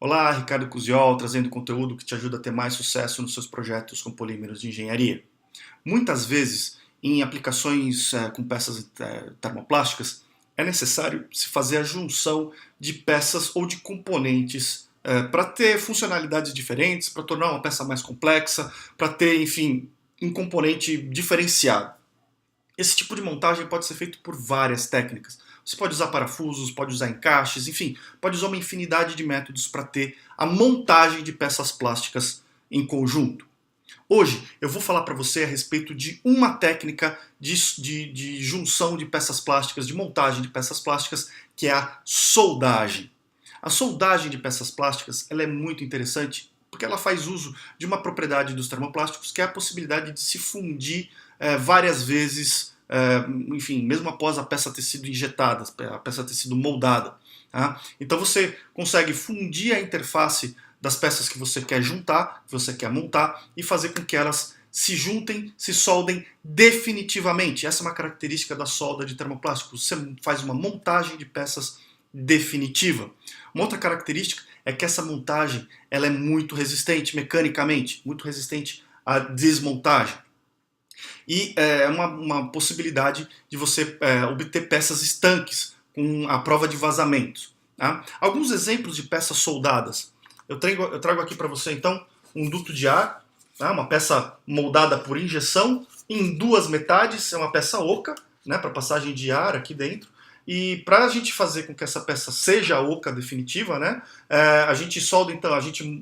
Olá, Ricardo Cusiol, trazendo conteúdo que te ajuda a ter mais sucesso nos seus projetos com polímeros de engenharia. Muitas vezes, em aplicações com peças termoplásticas, é necessário se fazer a junção de peças ou de componentes para ter funcionalidades diferentes, para tornar uma peça mais complexa, para ter, enfim, um componente diferenciado. Esse tipo de montagem pode ser feito por várias técnicas. Você pode usar parafusos, pode usar encaixes, enfim, pode usar uma infinidade de métodos para ter a montagem de peças plásticas em conjunto. Hoje eu vou falar para você a respeito de uma técnica de junção de peças plásticas, de montagem de peças plásticas, que é a soldagem. A soldagem de peças plásticas ela é muito interessante porque ela faz uso de uma propriedade dos termoplásticos que é a possibilidade de se fundir várias vezes, enfim, mesmo após a peça ter sido injetada, a peça ter sido moldada. Tá? Então você consegue fundir a interface das peças que você quer juntar, que você quer montar, e fazer com que elas se juntem, se soldem definitivamente. Essa é uma característica da solda de termoplástico. Você faz uma montagem de peças definitiva. Uma outra característica é que essa montagem ela é muito resistente mecanicamente, muito resistente à desmontagem. E é uma possibilidade de você obter peças estanques com a prova de vazamentos. Tá? Alguns exemplos de peças soldadas. Eu trago aqui para você então um duto de ar, tá? Uma peça moldada por injeção em duas metades, é uma peça oca, né, para passagem de ar aqui dentro. E para a gente fazer com que essa peça seja oca definitiva, né, a gente solda então, a gente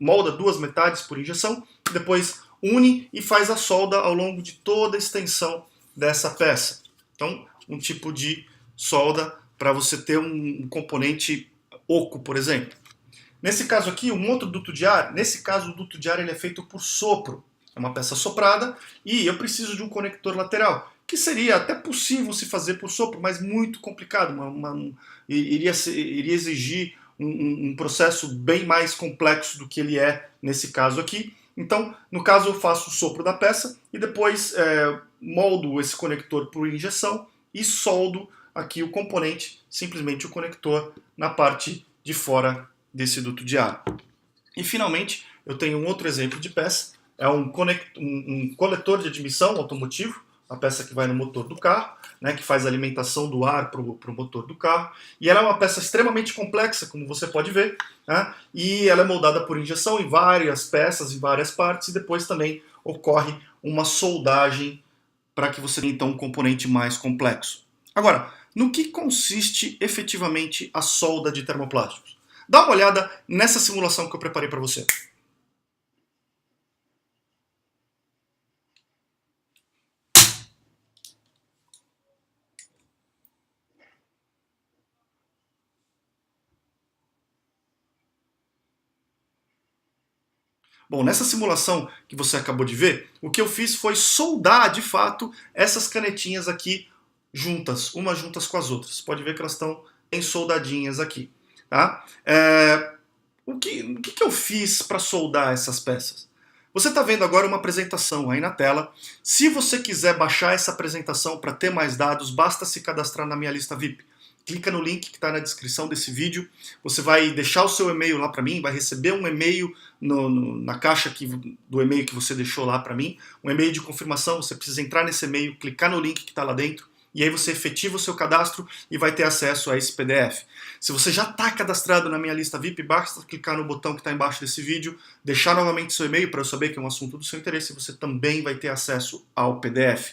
molda duas metades por injeção, depois une e faz a solda ao longo de toda a extensão dessa peça. Então, um tipo de solda para você ter um componente oco, por exemplo. Nesse caso aqui, um outro duto de ar, nesse caso o duto de ar ele é feito por sopro. É uma peça soprada e eu preciso de um conector lateral, que seria até possível se fazer por sopro, mas muito complicado. Iria exigir um processo bem mais complexo do que ele é nesse caso aqui. Então, no caso, eu faço o sopro da peça e depois moldo esse conector por injeção e soldo aqui o componente, simplesmente o conector, na parte de fora desse duto de ar. E finalmente, eu tenho um outro exemplo de peça, é um coletor de admissão automotivo, a peça que vai no motor do carro, né, que faz a alimentação do ar para o motor do carro. E ela é uma peça extremamente complexa, como você pode ver, né, e ela é moldada por injeção em várias peças, em várias partes, e depois também ocorre uma soldagem para que você tenha então um componente mais complexo. Agora, no que consiste efetivamente a solda de termoplásticos? Dá uma olhada nessa simulação que eu preparei para você. Bom, nessa simulação que você acabou de ver, o que eu fiz foi soldar de fato essas canetinhas aqui juntas, umas juntas com as outras. Você pode ver que elas estão bem soldadinhas aqui. Tá? O que eu fiz para soldar essas peças? Você está vendo agora uma apresentação aí na tela. Se você quiser baixar essa apresentação para ter mais dados, basta se cadastrar na minha lista VIP. Clica no link que está na descrição desse vídeo. Você vai deixar o seu e-mail lá para mim, vai receber um e-mail na caixa do e-mail que você deixou lá para mim, um e-mail de confirmação. Você precisa entrar nesse e-mail, clicar no link que está lá dentro, e aí você efetiva o seu cadastro e vai ter acesso a esse PDF. Se você já está cadastrado na minha lista VIP, basta clicar no botão que está embaixo desse vídeo, deixar novamente seu e-mail para eu saber que é um assunto do seu interesse, e você também vai ter acesso ao PDF.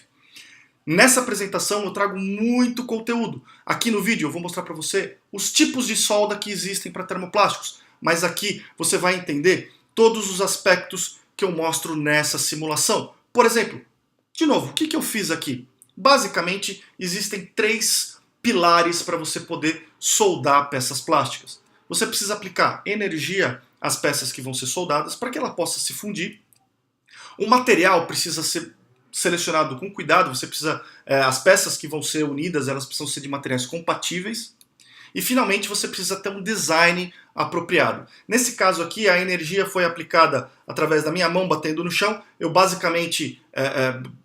Nessa apresentação eu trago muito conteúdo. Aqui no vídeo eu vou mostrar para você os tipos de solda que existem para termoplásticos, mas aqui você vai entender todos os aspectos que eu mostro nessa simulação. Por exemplo, de novo, o que eu fiz aqui? Basicamente, existem três pilares para você poder soldar peças plásticas. Você precisa aplicar energia às peças que vão ser soldadas para que ela possa se fundir. O material precisa ser selecionado com cuidado, você precisa, as peças que vão ser unidas, elas precisam ser de materiais compatíveis. E finalmente você precisa ter um design apropriado. Nesse caso aqui, a energia foi aplicada através da minha mão batendo no chão. Eu basicamente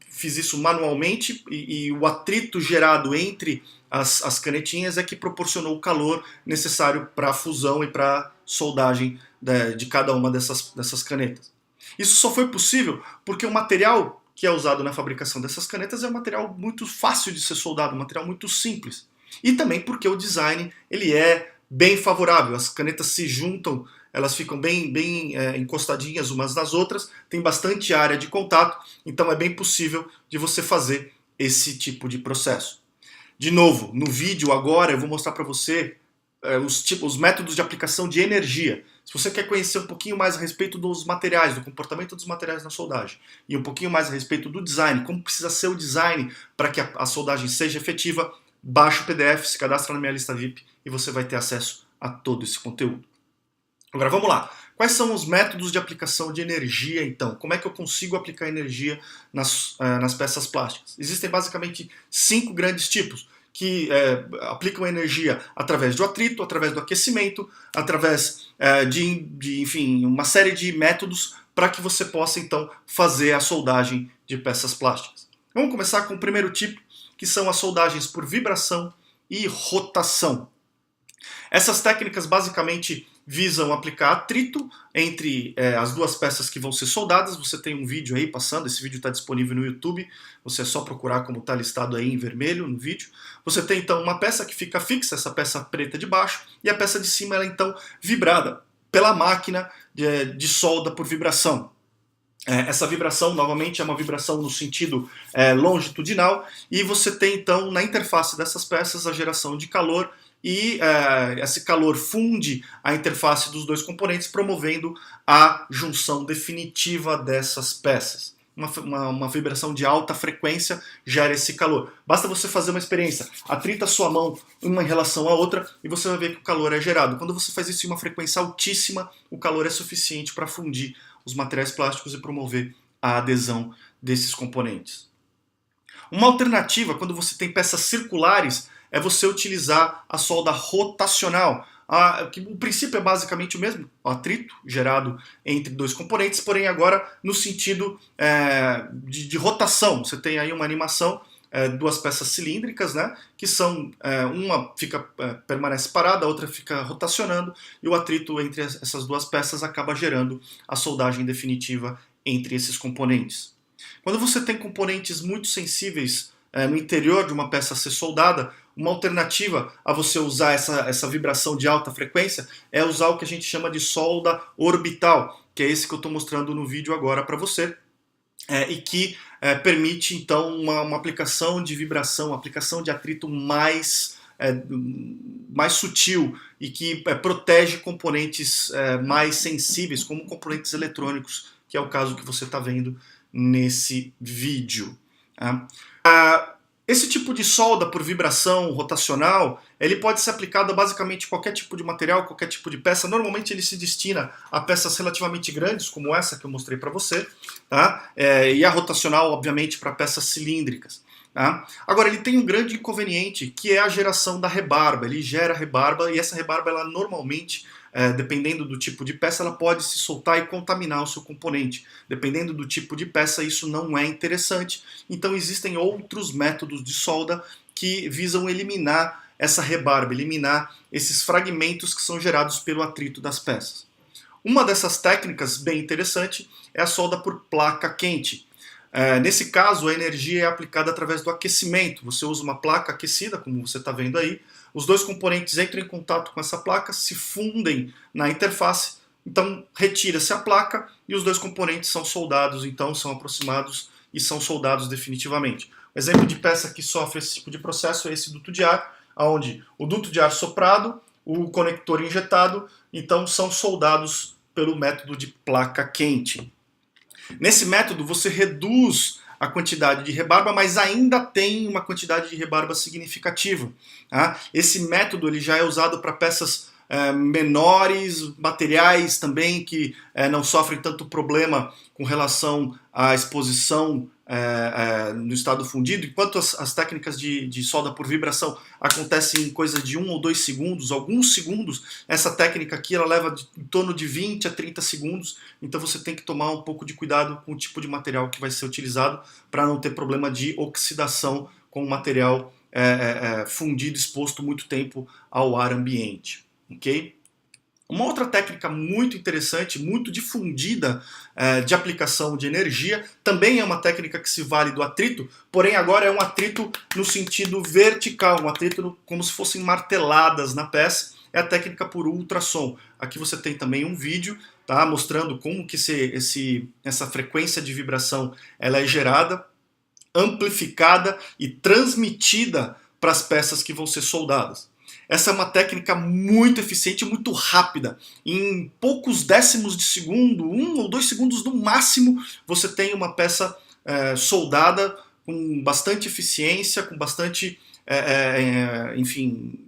fiz isso manualmente e o atrito gerado entre as canetinhas é que proporcionou o calor necessário para a fusão e para soldagem de cada uma dessas canetas. Isso só foi possível porque o material que é usado na fabricação dessas canetas é um material muito fácil de ser soldado, um material muito simples. E também porque o design ele é bem favorável, as canetas se juntam, elas ficam bem encostadinhas umas nas outras, tem bastante área de contato, então é bem possível de você fazer esse tipo de processo. De novo, no vídeo agora eu vou mostrar para você os métodos de aplicação de energia. Se você quer conhecer um pouquinho mais a respeito dos materiais, do comportamento dos materiais na soldagem, e um pouquinho mais a respeito do design, como precisa ser o design para que a soldagem seja efetiva, baixa o PDF, se cadastra na minha lista VIP e você vai ter acesso a todo esse conteúdo. Agora vamos lá. Quais são os métodos de aplicação de energia, então? Como é que eu consigo aplicar energia nas peças plásticas? Existem basicamente 5 grandes tipos que aplicam energia através do atrito, através do aquecimento, através enfim, uma série de métodos para que você possa, então, fazer a soldagem de peças plásticas. Vamos começar com o primeiro tipo, que são as soldagens por vibração e rotação. Essas técnicas basicamente visam aplicar atrito entre as duas peças que vão ser soldadas. Você tem um vídeo aí passando, esse vídeo está disponível no YouTube, você é só procurar como está listado aí em vermelho no vídeo. Você tem então uma peça que fica fixa, essa peça preta de baixo, e a peça de cima ela é então vibrada pela máquina de solda por vibração. Essa vibração, novamente, é uma vibração no sentido longitudinal, e você tem então na interface dessas peças a geração de calor, e esse calor funde a interface dos dois componentes, promovendo a junção definitiva dessas peças. Uma vibração de alta frequência gera esse calor. Basta você fazer uma experiência, atrita a sua mão uma em relação à outra e você vai ver que o calor é gerado. Quando você faz isso em uma frequência altíssima, o calor é suficiente para fundir os materiais plásticos e promover a adesão desses componentes. Uma alternativa, quando você tem peças circulares, é você utilizar a solda rotacional. O princípio é basicamente o mesmo, o atrito gerado entre dois componentes, porém agora no sentido de rotação. Você tem aí uma animação, duas peças cilíndricas, né, que são, uma permanece parada, a outra fica rotacionando, e o atrito entre essas duas peças acaba gerando a soldagem definitiva entre esses componentes. Quando você tem componentes muito sensíveis no interior de uma peça a ser soldada, uma alternativa a você usar essa vibração de alta frequência é usar o que a gente chama de solda orbital, que é esse que eu estou mostrando no vídeo agora para você, e que permite então uma aplicação de vibração, uma aplicação de atrito mais sutil e que protege componentes mais sensíveis, como componentes eletrônicos, que é o caso que você está vendo nesse vídeo. Esse tipo de solda por vibração rotacional, ele pode ser aplicado a basicamente qualquer tipo de material, qualquer tipo de peça. Normalmente ele se destina a peças relativamente grandes, como essa que eu mostrei para você, tá? E a rotacional, obviamente, para peças cilíndricas. Tá? Agora, ele tem um grande inconveniente, que é a geração da rebarba. Ele gera rebarba, e essa rebarba, ela normalmente, dependendo do tipo de peça, ela pode se soltar e contaminar o seu componente. Dependendo do tipo de peça, isso não é interessante. Então existem outros métodos de solda que visam eliminar essa rebarba, eliminar esses fragmentos que são gerados pelo atrito das peças. Uma dessas técnicas bem interessante é a solda por placa quente. Nesse caso, a energia é aplicada através do aquecimento. Você usa uma placa aquecida, como você está vendo aí. Os dois componentes entram em contato com essa placa, se fundem na interface, então retira-se a placa e os dois componentes são soldados, então são aproximados e são soldados definitivamente. O exemplo de peça que sofre esse tipo de processo é esse duto de ar, onde o duto de ar soprado, o conector injetado, então são soldados pelo método de placa quente. Nesse método você reduz a quantidade de rebarba, mas ainda tem uma quantidade de rebarba significativa. Tá? Esse método ele já é usado para peças menores, materiais também que não sofrem tanto problema com relação à exposição no estado fundido, enquanto as técnicas de solda por vibração acontecem em coisa de 1 ou 2 segundos, alguns segundos, essa técnica aqui ela leva em torno de 20 a 30 segundos, então você tem que tomar um pouco de cuidado com o tipo de material que vai ser utilizado para não ter problema de oxidação com o material fundido, exposto muito tempo ao ar ambiente. Okay? Uma outra técnica muito interessante, muito difundida de aplicação de energia, também é uma técnica que se vale do atrito, porém agora é um atrito no sentido vertical, um atrito como se fossem marteladas na peça, é a técnica por ultrassom. Aqui você tem também um vídeo, tá, mostrando como que essa frequência de vibração ela é gerada, amplificada e transmitida para as peças que vão ser soldadas. Essa é uma técnica muito eficiente e muito rápida. Em poucos décimos de segundo, 1 ou 2 segundos no máximo, você tem uma peça soldada com bastante eficiência, com bastante, enfim,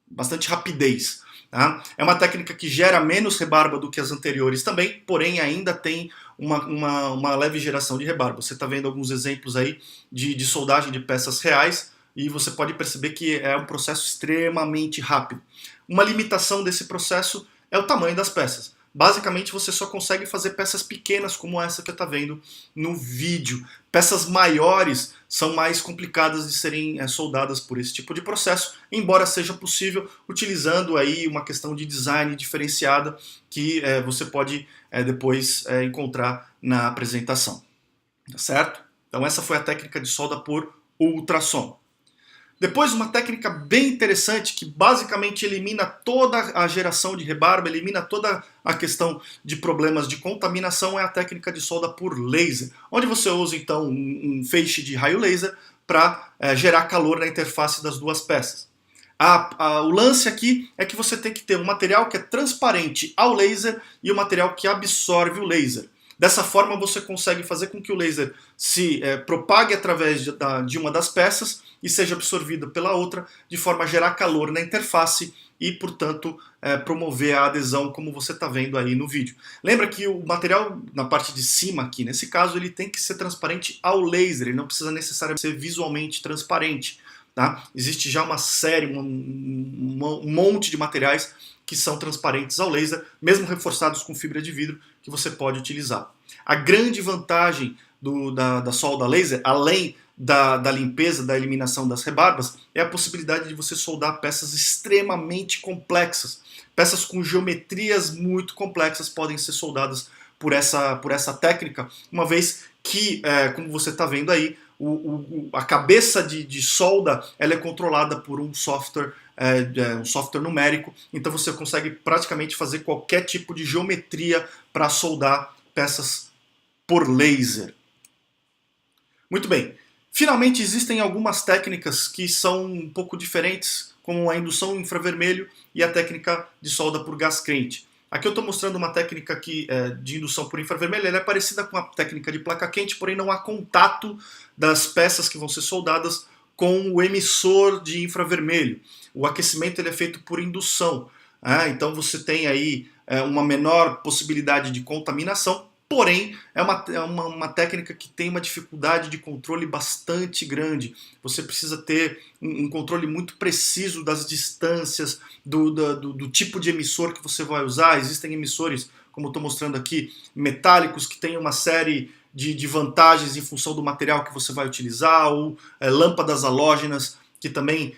bastante rapidez. Tá? É uma técnica que gera menos rebarba do que as anteriores também, porém ainda tem uma leve geração de rebarba. Você está vendo alguns exemplos aí de soldagem de peças reais, e você pode perceber que é um processo extremamente rápido. Uma limitação desse processo é o tamanho das peças. Basicamente você só consegue fazer peças pequenas como essa que você está vendo no vídeo. Peças maiores são mais complicadas de serem soldadas por esse tipo de processo, embora seja possível utilizando aí uma questão de design diferenciada que você pode depois encontrar na apresentação. Tá certo? Então essa foi a técnica de solda por ultrassom. Depois, uma técnica bem interessante que basicamente elimina toda a geração de rebarba, elimina toda a questão de problemas de contaminação, é a técnica de solda por laser, onde você usa então um feixe de raio laser para gerar calor na interface das duas peças. O lance aqui é que você tem que ter um material que é transparente ao laser e um material que absorve o laser. Dessa forma você consegue fazer com que o laser se propague através de uma das peças e seja absorvido pela outra, de forma a gerar calor na interface e, portanto, promover a adesão, como você está vendo aí no vídeo. Lembra que o material na parte de cima aqui, nesse caso, ele tem que ser transparente ao laser, ele não precisa necessariamente ser visualmente transparente. Tá? Existe já uma série, um monte de materiais que são transparentes ao laser, mesmo reforçados com fibra de vidro, que você pode utilizar. A grande vantagem da solda laser, além da limpeza, da eliminação das rebarbas, é a possibilidade de você soldar peças extremamente complexas. Peças com geometrias muito complexas podem ser soldadas por essa técnica, uma vez que, como você está vendo aí, a cabeça de solda ela é controlada por um software numérico, então você consegue praticamente fazer qualquer tipo de geometria para soldar peças por laser. Muito bem. Finalmente existem algumas técnicas que são um pouco diferentes, como a indução infravermelho e a técnica de solda por gás quente. Aqui eu estou mostrando uma técnica de indução por infravermelho, ela é parecida com a técnica de placa quente, porém não há contato das peças que vão ser soldadas com o emissor de infravermelho. O aquecimento ele é feito por indução, então você tem aí uma menor possibilidade de contaminação, porém é uma técnica que tem uma dificuldade de controle bastante grande. Você precisa ter um controle muito preciso das distâncias, do tipo de emissor que você vai usar. Existem emissores, como eu estou mostrando aqui, metálicos, que têm uma série de vantagens em função do material que você vai utilizar, ou lâmpadas halógenas que também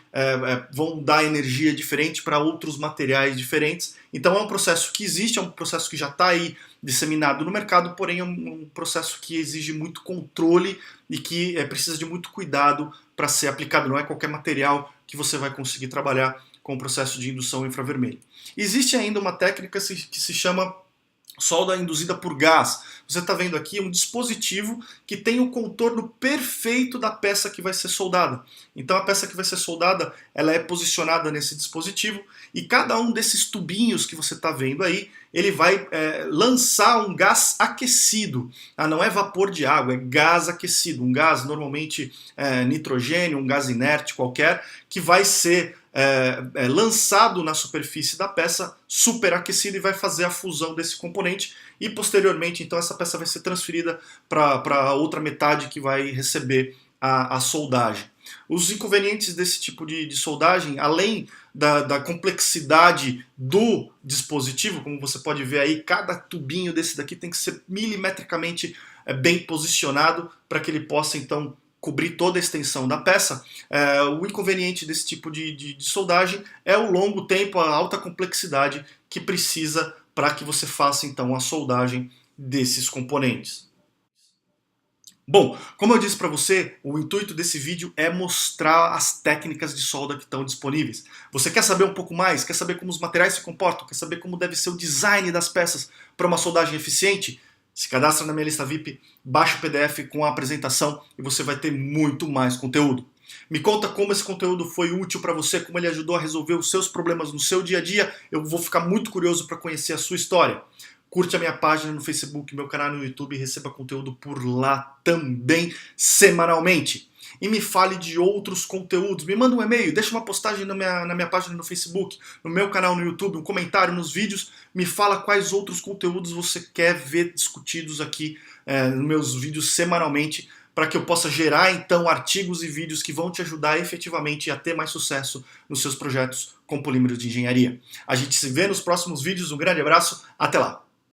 vão dar energia diferente para outros materiais diferentes. Então é um processo que existe, é um processo que já está aí disseminado no mercado, porém é um processo que exige muito controle e que precisa de muito cuidado para ser aplicado. Não é qualquer material que você vai conseguir trabalhar com o processo de indução infravermelho. Existe ainda uma técnica que se chama solda induzida por gás. Você está vendo aqui um dispositivo que tem o contorno perfeito da peça que vai ser soldada. Então a peça que vai ser soldada, ela é posicionada nesse dispositivo e cada um desses tubinhos que você está vendo aí, ele vai lançar um gás aquecido. Não é vapor de água, é gás aquecido. Um gás normalmente nitrogênio, um gás inerte qualquer, que vai ser lançado na superfície da peça, superaquecido, e vai fazer a fusão desse componente e posteriormente então essa peça vai ser transferida para outra metade que vai receber a soldagem. Os inconvenientes desse tipo de soldagem, além da complexidade do dispositivo, como você pode ver aí, cada tubinho desse daqui tem que ser milimetricamente bem posicionado para que ele possa então cobrir toda a extensão da peça. O inconveniente desse tipo de soldagem é o longo tempo, a alta complexidade que precisa para que você faça então a soldagem desses componentes. Bom, como eu disse para você, o intuito desse vídeo é mostrar as técnicas de solda que estão disponíveis. Você quer saber um pouco mais? Quer saber como os materiais se comportam? Quer saber como deve ser o design das peças para uma soldagem eficiente? Se cadastra na minha lista VIP, baixa o PDF com a apresentação e você vai ter muito mais conteúdo. Me conta como esse conteúdo foi útil para você, como ele ajudou a resolver os seus problemas no seu dia a dia. Eu vou ficar muito curioso para conhecer a sua história. Curte a minha página no Facebook, meu canal no YouTube e receba conteúdo por lá também, semanalmente. E me fale de outros conteúdos. Me manda um e-mail, deixa uma postagem na minha página no Facebook, no meu canal no YouTube, um comentário nos vídeos. Me fala quais outros conteúdos você quer ver discutidos aqui nos meus vídeos semanalmente, para que eu possa gerar então artigos e vídeos que vão te ajudar efetivamente a ter mais sucesso nos seus projetos com polímeros de engenharia. A gente se vê nos próximos vídeos. Um grande abraço, até lá!